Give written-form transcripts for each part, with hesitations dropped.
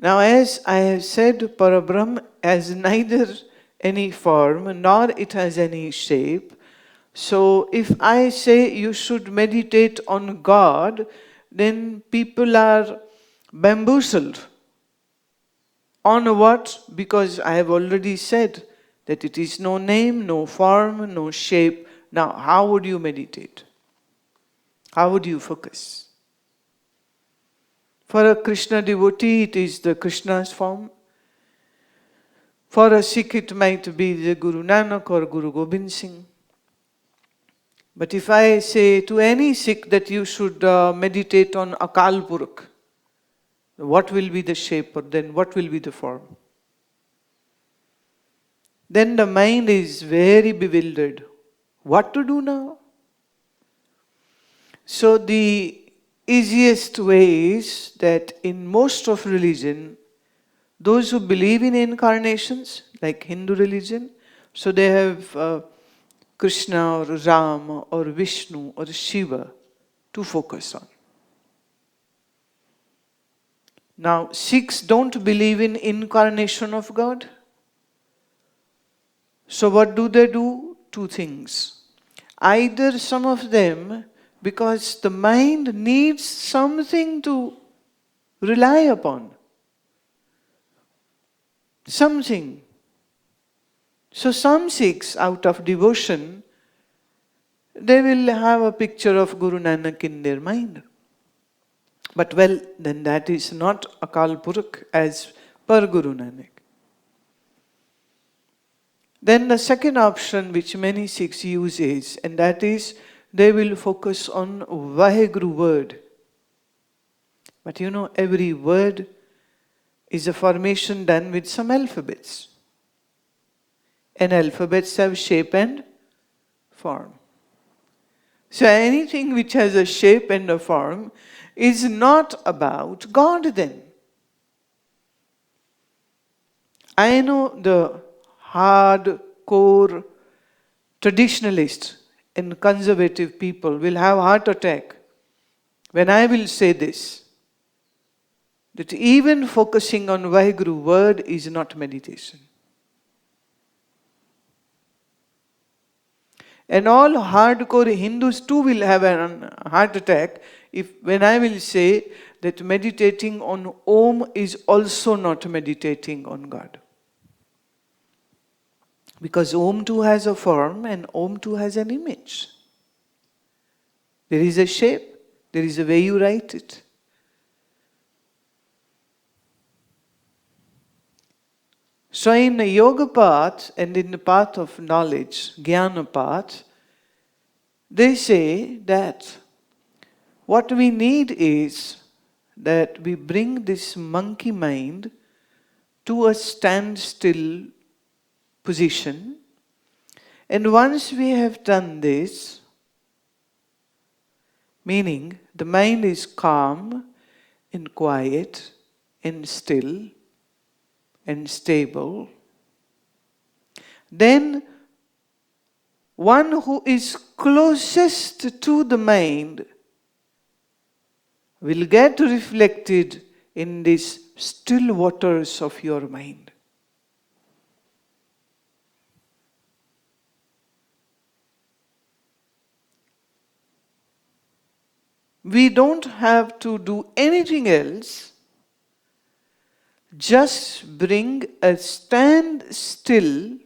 Now, as I have said, Parabrahm has neither any form nor it has any shape. So if I say you should meditate on God, then people are bamboozled. On what? Because I have already said that it is no name, no form, no shape. Now, how would you meditate? How would you focus? For a Krishna devotee, it is the Krishna's form. For a Sikh, it might be the Guru Nanak or Guru Gobind Singh. But if I say to any Sikh that you should meditate on Akal Purakh, what will be the shape or then what will be the form? Then the mind is very bewildered. What to do now? So the easiest way is that in most of religion, those who believe in incarnations, like Hindu religion, so they have Krishna or Ram or Vishnu or Shiva to focus on. Now, Sikhs don't believe in incarnation of God. So what do? Two things. Either some of them, because the mind needs something to rely upon. Something. So some Sikhs, out of devotion, they will have a picture of Guru Nanak in their mind. But well, then that is not Akal Purakh as per Guru Nanak. Then the second option which many Sikhs use is, and that is, they will focus on Vaheguru word. But you know, every word is a formation done with some alphabets. And alphabets have shape and form. So anything which has a shape and a form is not about God then. I know the hardcore traditionalists and conservative people will have heart attack when I will say this, that even focusing on Vaheguru word is not meditation. And all hardcore Hindus too will have a heart attack when I will say that meditating on Om is also not meditating on God. Because Om too has a form and Om too has an image. There is a shape, there is a way you write it. So in the yoga path and in the path of knowledge, jnana path, they say that what we need is that we bring this monkey mind to a standstill position. And once we have done this, meaning the mind is calm and quiet and still and stable, then one who is closest to the mind will get reflected in these still waters of your mind. We don't have to do anything else. Just bring a standstill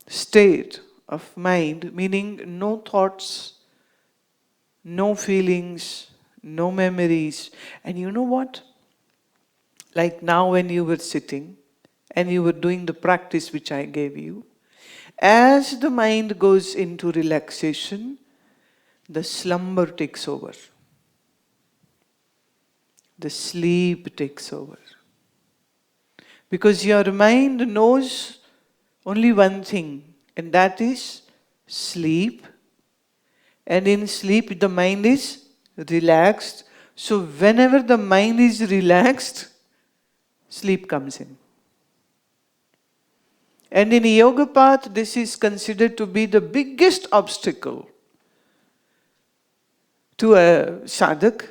state of mind, meaning no thoughts, no feelings, no memories. And you know what? Like now when you were sitting and you were doing the practice which I gave you, as the mind goes into relaxation, the slumber takes over. The sleep takes over. Because your mind knows only one thing, and that is sleep. And in sleep, the mind is relaxed. So whenever the mind is relaxed, sleep comes in. And in a yoga path, this is considered to be the biggest obstacle to a sadhak.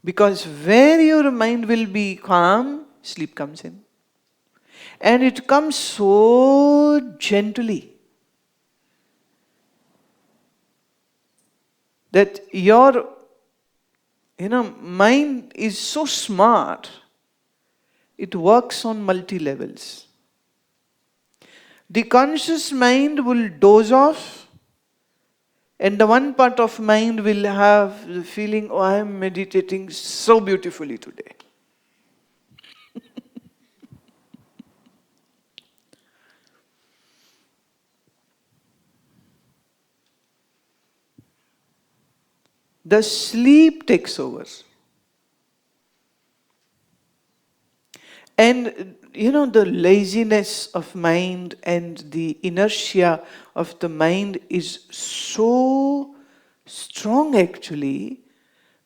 Because where your mind will be calm, sleep comes in. And it comes so gently that your mind is so smart, it works on multi-levels. The conscious mind will doze off, and the one part of mind will have the feeling, oh, I am meditating so beautifully today. The sleep takes over. And the laziness of mind and the inertia of the mind is so strong actually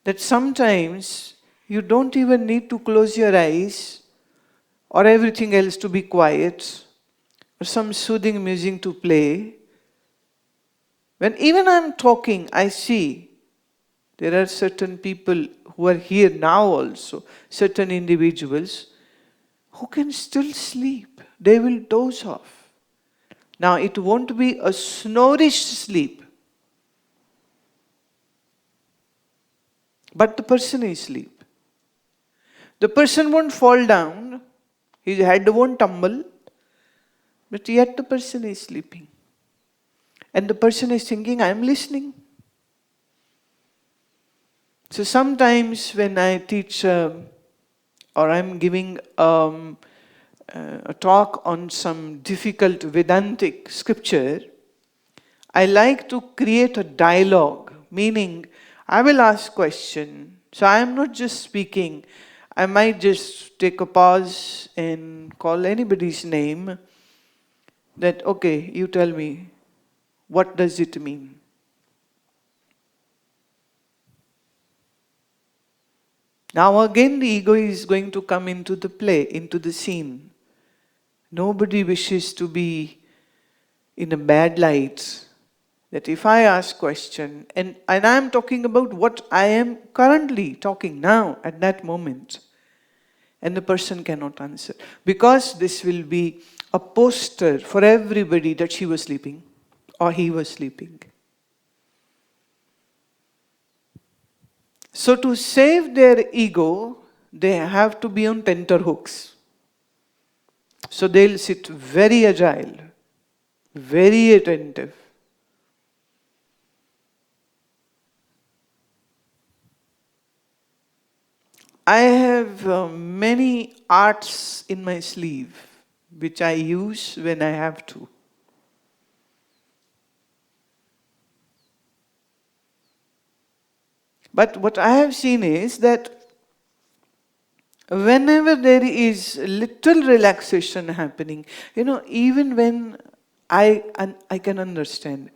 that sometimes you don't even need to close your eyes or everything else to be quiet or some soothing music to play. When even I'm talking, I see there are certain people who are here now also, certain individuals who can still sleep. They will doze off. Now it won't be a snorish sleep, but the person is asleep. The person won't fall down, his head won't tumble, but yet the person is sleeping. And the person is thinking, I am listening. So sometimes when I teach or I'm giving a talk on some difficult Vedantic scripture, I like to create a dialogue, meaning I will ask question. So I am not just speaking. I might just take a pause and call anybody's name that, okay, you tell me, what does it mean? Now again the ego is going to come into the play, into the scene. Nobody wishes to be in a bad light. That if I ask question, and I am talking about what I am currently talking now at that moment, and the person cannot answer. Because this will be a poster for everybody that she was sleeping or he was sleeping. So to save their ego, they have to be on tenterhooks. So they'll sit very agile, very attentive. I have many arts in my sleeve, which I use when I have to. But what I have seen is that whenever there is little relaxation happening, even when I can understand,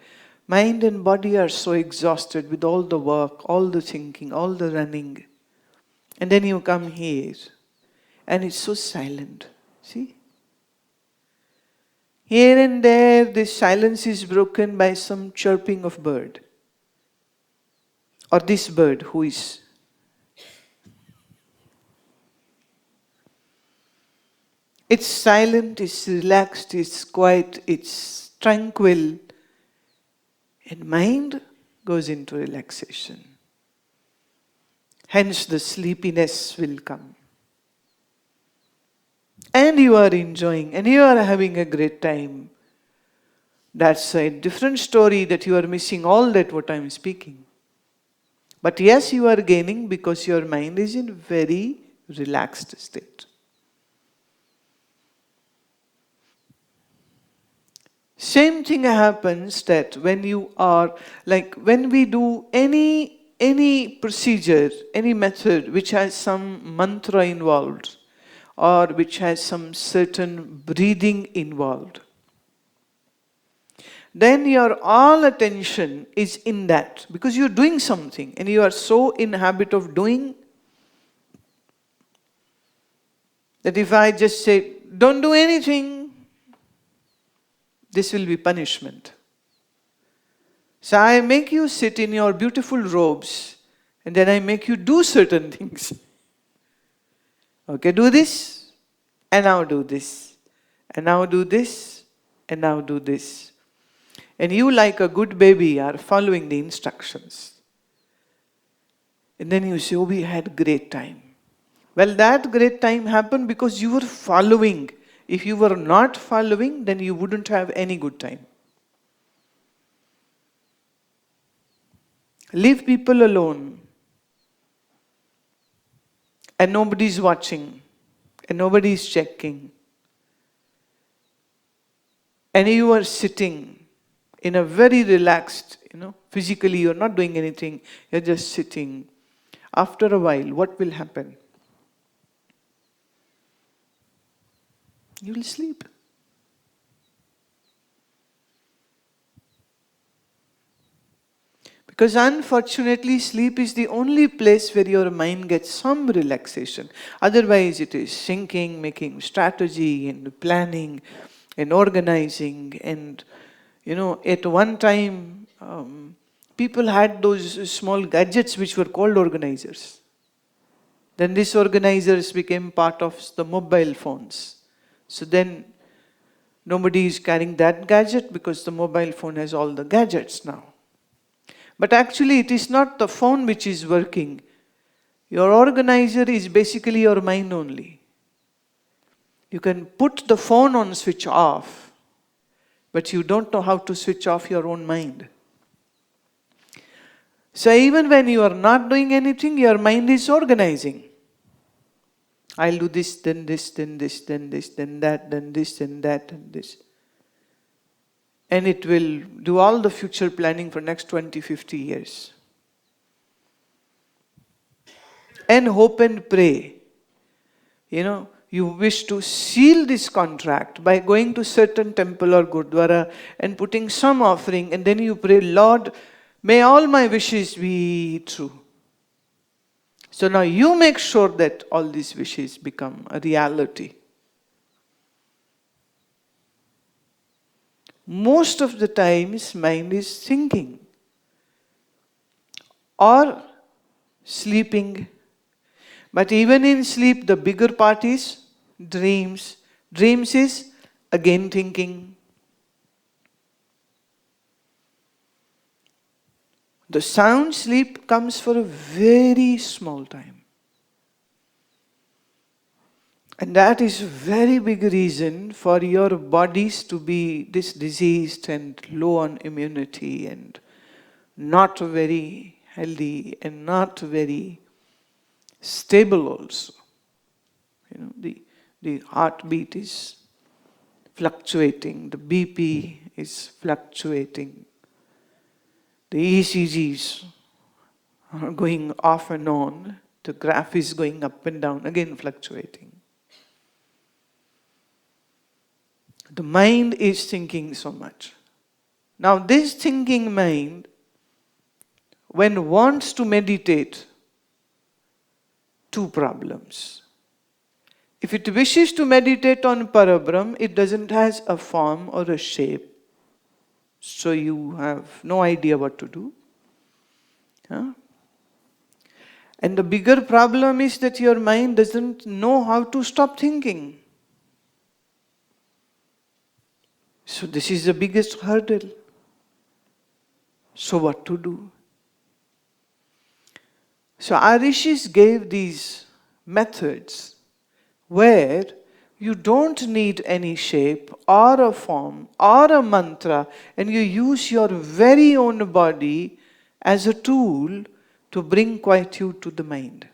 mind and body are so exhausted with all the work, all the thinking, all the running. And then you come here, and it's so silent. See? Here and there, this silence is broken by some chirping of bird. Or this bird who is. It's silent, it's relaxed, it's quiet, it's tranquil. And mind goes into relaxation. Hence the sleepiness will come. And you are enjoying, and you are having a great time. That's a different story that you are missing all that what I am speaking. But yes, you are gaining because your mind is in very relaxed state. Same thing happens that when you are, like when we do any procedure, any method which has some mantra involved or which has some certain breathing involved, then your all attention is in that because you're doing something and you are so in habit of doing that if I just say, don't do anything, this will be punishment. So I make you sit in your beautiful robes And then I make you do certain things. Okay, do this, and now do this, and now do this, and now do this. And you, like a good baby, are following the instructions. And then you say, oh, we had great time. Well, that great time happened because you were following. If you were not following, then you wouldn't have any good time. Leave people alone. And nobody's watching. And nobody's checking. And you are sitting in a very relaxed, physically you're not doing anything. You're just sitting. After a while, what will happen? You will sleep. Because unfortunately, sleep is the only place where your mind gets some relaxation. Otherwise, it is thinking, making strategy, and planning, and organizing. And, at one time, people had those small gadgets which were called organizers. Then these organizers became part of the mobile phones. So then nobody is carrying that gadget because the mobile phone has all the gadgets now. But actually it is not the phone which is working. Your organizer is basically your mind only. You can put the phone on switch off, but you don't know how to switch off your own mind. So even when you are not doing anything, your mind is organizing. I'll do this, then this, then this, then this, then that, then this, then that, and this. And it will do all the future planning for next 20, 50 years. And hope and pray. You wish to seal this contract by going to certain temple or gurdwara and putting some offering, and then you pray, Lord, may all my wishes be true. So now you make sure that all these wishes become a reality. Most of the times, mind is thinking or sleeping. But even in sleep, the bigger part is dreams. Dreams is again thinking. The sound sleep comes for a very small time. And that is a very big reason for your bodies to be this diseased and low on immunity and not very healthy and not very stable also. The heartbeat is fluctuating, the BP is fluctuating. The ECGs are going off and on. The graph is going up and down, again fluctuating. The mind is thinking so much. Now this thinking mind, when wants to meditate, two problems. If it wishes to meditate on Parabrahm, it doesn't have a form or a shape. So you have no idea what to do. And the bigger problem is that your mind doesn't know how to stop thinking. So this is the biggest hurdle. So what to do? So our rishis gave these methods where you don't need any shape or a form or a mantra, and you use your very own body as a tool to bring quietude to the mind.